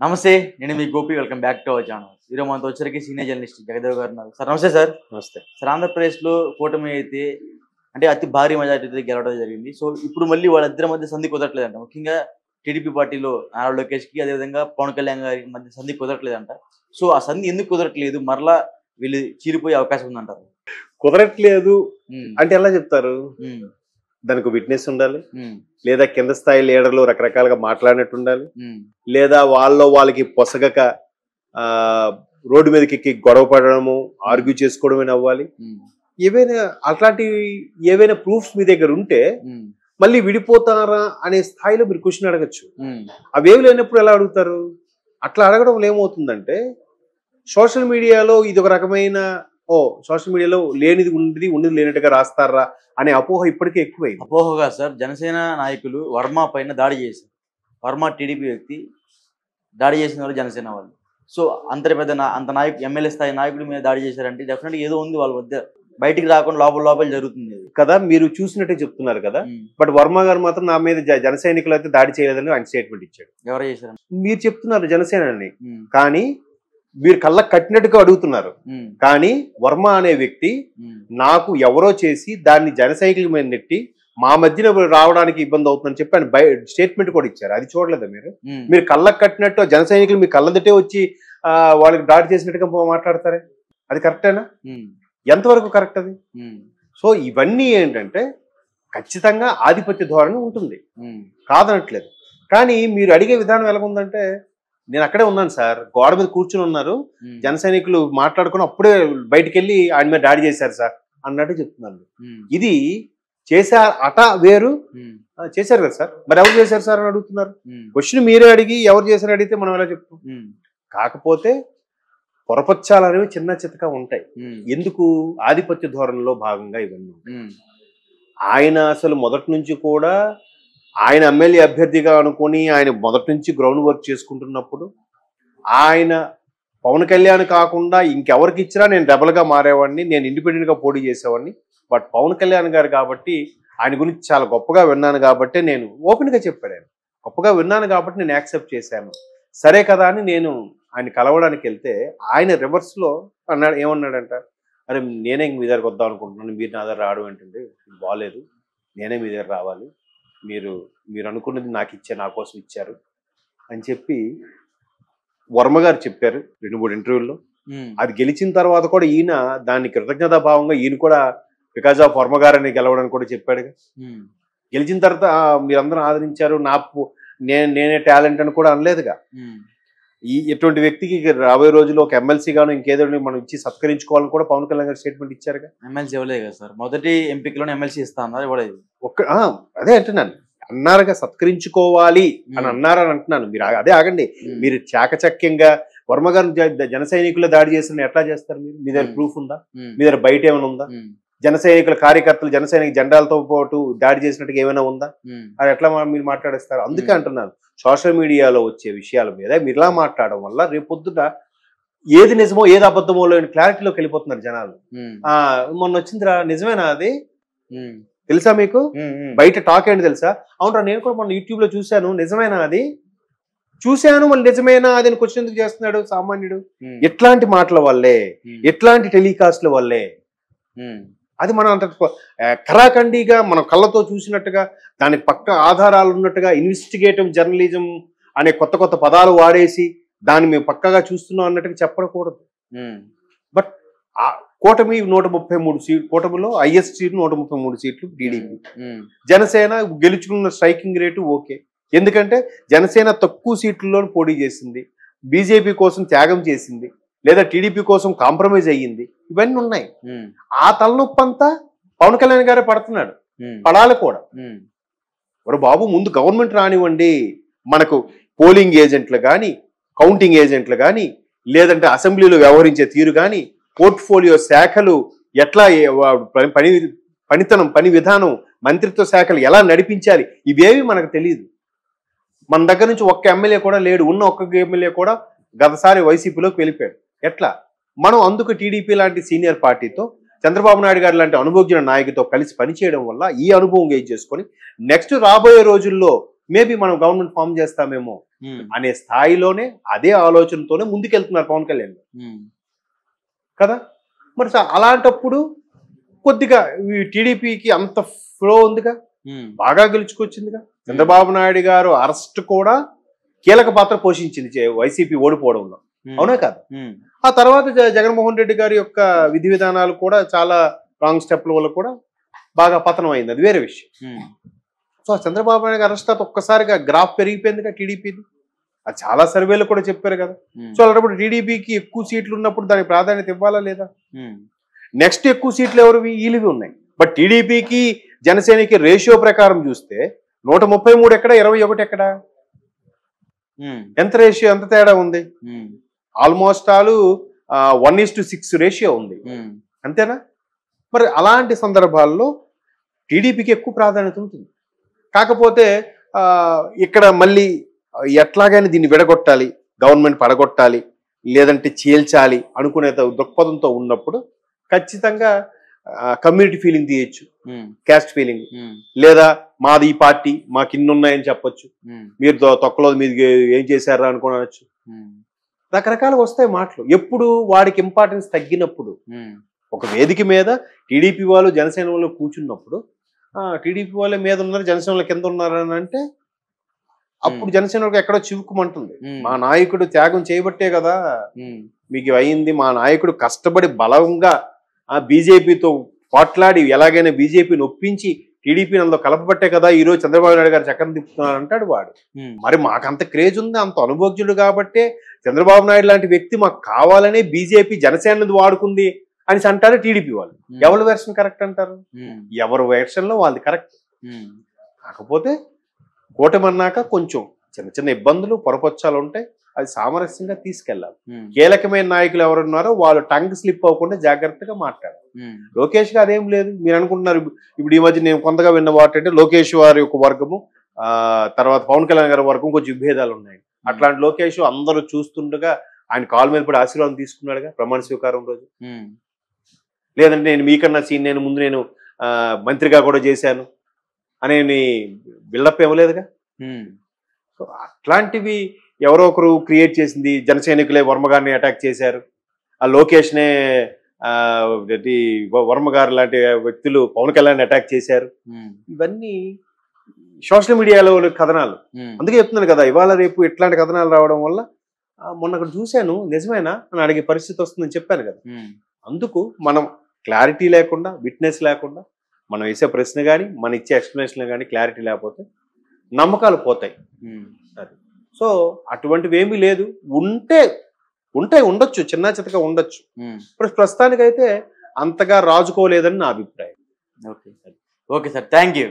నమస్తే. నేను మీ Gopi. Welcome back to our channel. ఈరోజు మనతో వచ్చరికి సీనియర్ జర్నలిస్ట్ జగదేవ్ గారు ఉన్నారు. సార్ నమస్తే సార్. నమస్తే సార్, ఆంధ్రప్రదేశ్లో కూటమి అయితే అంటే అతి భారీ మెజార్టీతో గెలవడం జరిగింది. సో ఇప్పుడు మళ్ళీ వాళ్ళిద్దరి మధ్య సంధి కుదరట్లేదంట. ముఖ్యంగా టీడీపీ పార్టీలో నారా లోకేష్కి, అదేవిధంగా పవన్ కళ్యాణ్ గారి మధ్య సంధి కుదరట్లేదంట. సో ఆ సంధి ఎందుకు కుదరట్లేదు? మరలా వీళ్ళు చీలిపోయే అవకాశం ఉందంటారు. కుదరట్లేదు అంటే ఎలా చెప్తారు? దానికి విట్నెస్ ఉండాలి, లేదా కింద స్థాయి లీడర్లు రకరకాలుగా మాట్లాడినట్టు ఉండాలి, లేదా వాళ్ళకి పొసగక రోడ్డు మీదకి ఎక్కి గొడవ పడడము, ఆర్గ్యూ చేసుకోవడమే అవ్వాలి. ఏవైనా ప్రూఫ్స్ మీ దగ్గర ఉంటే మళ్ళీ విడిపోతారా అనే స్థాయిలో మీరు క్వశ్చన్ అడగచ్చు. అవేవి లేనప్పుడు ఎలా అడుగుతారు? అట్లా అడగడం వల్ల ఏమవుతుందంటే, సోషల్ మీడియాలో ఇది ఒక రకమైన సోషల్ మీడియాలో లేనిది ఉన్నది లేనట్టుగా రాస్తారా అనే అపోహ ఇప్పటికే ఎక్కువైంది. అపోహగా సార్, జనసేన నాయకులు వర్మ పైన దాడి చేశారు. వర్మ టీడీపీ వ్యక్తి, దాడి చేసిన వాళ్ళు జనసేన వాళ్ళు. సో అంత పెద్ద ఎమ్మెల్యే స్థాయి నాయకుడి మీద దాడి చేశారంటే డెఫినెట్గా ఏదో ఉంది వాళ్ళ మధ్య, బయటికి రాకుండా లోపల జరుగుతుంది కదా. మీరు చూసినట్టే చెప్తున్నారు కదా. బట్ వర్మ గారు మాత్రం నా మీద జన సైనికులు అయితే దాడి చేయలేదని ఆయన స్టేట్మెంట్ ఇచ్చాడు. ఎవరు చేశారు? మీరు చెప్తున్నారు జనసేనని, కానీ మీరు కళ్ళకు కట్టినట్టుగా అడుగుతున్నారు. కానీ వర్మ అనే వ్యక్తి నాకు ఎవరో చేసి దాన్ని జన సైనికుల మీద నెట్టి మా మధ్యన రావడానికి ఇబ్బంది అవుతుందని చెప్పి ఆయన స్టేట్మెంట్ కూడా ఇచ్చారు. అది చూడలేదా మీరు? మీరు కళ్ళకు కట్టినట్టు జన సైనికులు మీ కళ్ళదటే వచ్చి వాళ్ళకి దాడి చేసినట్టుగా మాట్లాడతారే, అది కరెక్టేనా? ఎంతవరకు కరెక్ట్ అది? సో ఇవన్నీ ఏంటంటే ఖచ్చితంగా ఆధిపత్య ధోరణి ఉంటుంది, కాదనట్లేదు. కానీ మీరు అడిగే విధానం ఎలాగుందంటే, నేను అక్కడే ఉన్నాను సార్, గోడ మీద కూర్చుని ఉన్నారు, జన సైనికులు మాట్లాడుకుని అప్పుడే బయటికి వెళ్ళి ఆయన మీద దాడి చేశారు సార్ అన్నట్టు చెప్తున్నాను. ఇది చేశారు అట వేరు, చేశారు కదా సార్, మరి ఎవరు చేశారు సార్ అని అడుగుతున్నారు. క్వశ్చన్ మీరే అడిగి ఎవరు చేశారు అడిగితే మనం ఎలా చెప్తాం? కాకపోతే పొరపచ్చాలనేవి చిన్న చితక ఉంటాయి. ఎందుకు? ఆధిపత్య ధోరణిలో భాగంగా ఇవన్నీ. ఆయన అసలు మొదటి నుంచి కూడా ఆయన ఎమ్మెల్యే అభ్యర్థిగా అనుకుని ఆయన మొదటి నుంచి గ్రౌండ్ వర్క్ చేసుకుంటున్నప్పుడు ఆయన పవన్ కళ్యాణ్ కాకుండా ఇంకెవరికి ఇచ్చినా నేను రెబల్గా మారేవాడిని, నేను ఇండిపెండెంట్గా పోటీ చేసేవాడిని. బట్ పవన్ కళ్యాణ్ గారు కాబట్టి ఆయన గురించి చాలా గొప్పగా విన్నాను కాబట్టి, నేను ఓపెన్గా చెప్పాడు, ఆయన గొప్పగా విన్నాను కాబట్టి నేను యాక్సెప్ట్ చేశాను. సరే కదా అని నేను ఆయన కలవడానికి వెళ్తే ఆయన రివర్స్లో అన్నాడు. ఏమన్నాడంట? అరే నేనే మీ దగ్గరకు వద్దాం అనుకుంటున్నాను, మీరు నా దగ్గర రావడం ఏంటంటే బాగాలేదు, నేనే మీ దగ్గర రావాలి, మీరు అనుకున్నది నాకు నా కోసం ఇచ్చారు అని చెప్పి వర్మ గారు చెప్పారు 2-3 ఇంటర్వ్యూల్లో. అది గెలిచిన తర్వాత కూడా ఈయన దాన్ని కృతజ్ఞతాభావంగా ఈయన కూడా బికాజ్ ఆఫ్ వర్మ గారిని గెలవడానికి కూడా చెప్పాడుగా. గెలిచిన తర్వాత మీరందరూ ఆదరించారు, నేనే టాలెంట్ అని కూడా అనలేదుగా. ఎటువంటి వ్యక్తికి రాబోయే రోజుల్లో ఒక ఎమ్మెల్సీ గాను ఇంకేదో మనం ఇచ్చి సత్కరించుకోవాలని కూడా పవన్ కళ్యాణ్ గారు స్టేట్మెంట్ ఇచ్చారుగా. ఎమ్మెల్సీ ఇవ్వలేదు కదా సార్, మొదటి ఎంపికలోనే ఎమ్మెల్సీ ఇస్తా అన్నారు, ఇవ్వలేదు. అదే అంటున్నాను, అన్నారుగా సత్కరించుకోవాలి అని అన్నారని అంటున్నాను. మీరు అదే ఆగండి. మీరు చాకచక్యంగా వర్మ గారు జన సైనికుల దాడి చేసిన ఎట్లా చేస్తారు? మీరు మీ దగ్గర ప్రూఫ్ ఉందా? మీ దగ్గర బయట ఏమైనా ఉందా? జన సైనికుల కార్యకర్తలు జన సైనిక జెండాలతో పాటు దాడి చేసినట్టుగా ఏమైనా ఉందా? అది ఎట్లా మీరు మాట్లాడేస్తారు? అందుకే అంటున్నాను, సోషల్ మీడియాలో వచ్చే విషయాల మీద మీరు ఇలా మాట్లాడడం వల్ల రేపొద్దుట ఏది నిజమో ఏది అబద్ధమో లేని క్లారిటీలోకి వెళ్ళిపోతున్నారు జనాలు. మొన్న వచ్చిందిరా, నిజమేనా అది? తెలుసా మీకు? బయట టాక్ ఏంటి తెలుసా? అవునరా, నేను కూడా మొన్న యూట్యూబ్ లో చూశాను, నిజమేనా అది? చూశాను, మళ్ళీ నిజమేనా అది అని క్వశ్చన్ ఎందుకు చేస్తున్నాడు సామాన్యుడు? ఎట్లాంటి మాటల వల్లే, ఎట్లాంటి టెలికాస్ట్ల వల్లే. అది మనం అంత కరాఖండిగా మనం కళ్ళతో చూసినట్టుగా, దానికి పక్క ఆధారాలు ఉన్నట్టుగా ఇన్వెస్టిగేటివ్ జర్నలిజం అనే కొత్త పదాలు వాడేసి దాన్ని మేము పక్కగా చూస్తున్నాం అన్నట్టుగా చెప్పకూడదు. బట్ కూటమి 133 సీట్లు, కూటమిలో హైయెస్ట్ సీట్లు 133 సీట్లు టీడీపీ. జనసేన గెలుచుకున్న స్ట్రైకింగ్ రేటు ఓకే, ఎందుకంటే జనసేన తక్కువ సీట్లలో పోటీ చేసింది, బీజేపీ కోసం త్యాగం చేసింది, లేదా టీడీపీ కోసం కాంప్రమైజ్ అయ్యింది. ఇవన్నీ ఉన్నాయి. ఆ తలనొప్పి అంతా పవన్ కళ్యాణ్ గారే పడుతున్నాడు, పడాలి కూడా. మరి బాబు, ముందు గవర్నమెంట్ రానివ్వండి, మనకు పోలింగ్ ఏజెంట్లు కానీ, కౌంటింగ్ ఏజెంట్లు కానీ, లేదంటే అసెంబ్లీలో వ్యవహరించే తీరు కానీ, పోర్ట్ఫోలియో శాఖలు ఎట్లా పని విధానం, మంత్రిత్వ శాఖలు ఎలా నడిపించాలి, ఇవేవి మనకు తెలియదు. మన దగ్గర నుంచి ఒక్క ఎమ్మెల్యే కూడా లేడు, ఉన్న ఒక్క ఎమ్మెల్యే కూడా గతసారి వైసీపీలోకి వెళ్ళిపోయాడు. ఎట్లా? మనం అందుకు టీడీపీ లాంటి సీనియర్ పార్టీతో, చంద్రబాబు నాయుడు గారు లాంటి అనుభవజ్ఞ నాయకుతో కలిసి పనిచేయడం వల్ల ఈ అనుభవం గెయిన్ చేసుకొని నెక్స్ట్ రాబోయే రోజుల్లో మేబీ మనం గవర్నమెంట్ ఫామ్ చేస్తామేమో, అనే స్థాయిలోనే అదే ఆలోచనతోనే ముందుకెళ్తున్నారు పవన్ కళ్యాణ్ కదా. మరి అలాంటప్పుడు కొద్దిగా టీడీపీకి అంత ఫ్లో ఉందిగా, బాగా గెలుచుకొచ్చిందిగా. చంద్రబాబు నాయుడు గారు అరెస్ట్ కూడా కీలక పాత్ర పోషించింది వైసీపీ ఓడిపోవడంలో, అవునా కాదు. ఆ తర్వాత జగన్మోహన్ రెడ్డి గారి యొక్క విధి విధానాలు కూడా చాలా రాంగ్ స్టెప్ల వల్ల కూడా బాగా పతనం అయింది, అది వేరే విషయం. సో చంద్రబాబు నాయుడు గారు అరెస్ట్ ఒక్కసారిగా గ్రాఫ్ పెరిగిపోయిందిగా టీడీపీది, అది చాలా సర్వేలు కూడా చెప్పారు కదా. సో అలాంటప్పుడు టీడీపీకి ఎక్కువ సీట్లు ఉన్నప్పుడు దానికి ప్రాధాన్యత ఇవ్వాలా లేదా? నెక్స్ట్ ఎక్కువ సీట్లు ఎవరివి? వీళ్ళవి ఉన్నాయి. బట్ టీడీపీకి జనసేనకి రేషియో ప్రకారం చూస్తే 133 ఎక్కడ, 21 ఎక్కడ, ఎంత రేషియో, ఎంత తేడా ఉంది? ఆల్మోస్ట్ ఆల్ 1:6 రేషియో ఉంది, అంతేనా? మరి అలాంటి సందర్భాల్లో టీడీపీకి ఎక్కువ ప్రాధాన్యత ఉంటుంది. కాకపోతే ఇక్కడ మళ్ళీ ఎట్లాగైనా దీన్ని విడగొట్టాలి, గవర్నమెంట్ పడగొట్టాలి, లేదంటే చీల్చాలి అనుకునే దృక్పథంతో ఉన్నప్పుడు ఖచ్చితంగా కమ్యూనిటీ ఫీలింగ్ తీయచ్చు, క్యాస్ట్ ఫీలింగ్, లేదా మాది ఈ పార్టీ, మాకు ఇన్ని ఉన్నాయని చెప్పొచ్చు, మీరు తొక్కలో మీరు ఏం చేశారా అనుకోనొచ్చు, రకరకాలుగా వస్తాయి మాటలు. ఎప్పుడు వాడికి ఇంపార్టెన్స్ తగ్గినప్పుడు, ఒక వేదిక మీద టీడీపీ వాళ్ళు జనసేన వాళ్ళు కూర్చున్నప్పుడు టీడీపీ వాళ్ళ మీద ఉన్నారు, జనసేన వాళ్ళ కింద ఉన్నారని అంటే అప్పుడు జనసేన వాళ్ళకి ఎక్కడో చివుకుమంటుంది. మా నాయకుడు త్యాగం చేయబట్టే కదా మీకు అయింది, మా నాయకుడు కష్టపడి బలంగా బీజేపీతో పోట్లాడి ఎలాగైనా బీజేపీని ఒప్పించి టీడీపీని అందులో కలపబట్టే కదా ఈ రోజు చంద్రబాబు నాయుడు గారు చక్రం తిప్పుతున్నారు అంటాడు వాడు. మరి మాకు అంత క్రేజ్ ఉంది, అంత అనుభోగ్యుడు కాబట్టే చంద్రబాబు నాయుడు లాంటి వ్యక్తి మాకు కావాలనే బీజేపీ జనసేనది వాడుకుంది అని అంటారు టీడీపీ వాళ్ళు. ఎవరి వెర్షన్ కరెక్ట్ అంటారు? ఎవరి వెర్షన్ లో వాళ్ళది కరెక్ట్. కాకపోతే కూటమి అన్నాక కొంచెం చిన్న చిన్న ఇబ్బందులు పొరపచ్చాలు ఉంటాయి, అది సామరస్యంగా తీసుకెళ్లాలి. కీలకమైన నాయకులు ఎవరున్నారో వాళ్ళు టంగ్ స్లిప్ అవ్వకుండా జాగ్రత్తగా మాట్లాడాలి. లోకేష్ గా అదేం లేదు. మీరు అనుకుంటున్నారు ఇప్పుడు ఈ మధ్య నేను కొంతగా విన్న వాటి అంటే లోకేష్ వారి యొక్క వర్గము తర్వాత పవన్ కళ్యాణ్ గారి వర్గం కొంచెం విభేదాలు ఉన్నాయి. అట్లాంటి లోకేష్ అందరూ చూస్తుండగా ఆయన కాలు మీద పడి ఆశీర్వాదం తీసుకున్నాడుగా ప్రమాణ స్వీకారం రోజు. లేదంటే నేను మీకన్నా నేను ముందు నేను మంత్రిగా కూడా చేశాను అనే బిల్డప్ ఇవ్వలేదుగా. సో అట్లాంటివి ఎవరో ఒకరు క్రియేట్ చేసింది. జన సైనికులే వర్మ గారిని అటాక్ చేశారు, ఆ లోకేష్నే వర్మ గారు లాంటి వ్యక్తులు పవన్ కళ్యాణ్ అటాక్ చేశారు. ఇవన్నీ సోషల్ మీడియాలో కథనాలు. అందుకే చెప్తున్నాను కదా, ఇవాళ రేపు ఇట్లాంటి కథనాలు రావడం వల్ల మొన్న అక్కడ చూశాను నిజమేనా అని అడిగే పరిస్థితి వస్తుందని చెప్పాను కదా. అందుకు మనం క్లారిటీ లేకుండా, విట్నెస్ లేకుండా మనం వేసే ప్రశ్న కానీ మన ఇచ్చే ఎక్స్ప్లెనేషన్ కానీ క్లారిటీ లేకపోతే నమ్మకాలు పోతాయి. సో అటువంటివి ఏమీ లేదు. ఉండొచ్చు, చిన్న చితగా ఉండొచ్చు. ప్రస్తుతానికైతే అంతగా రాజుకోలేదని నా అభిప్రాయం. Okay sir, thank you.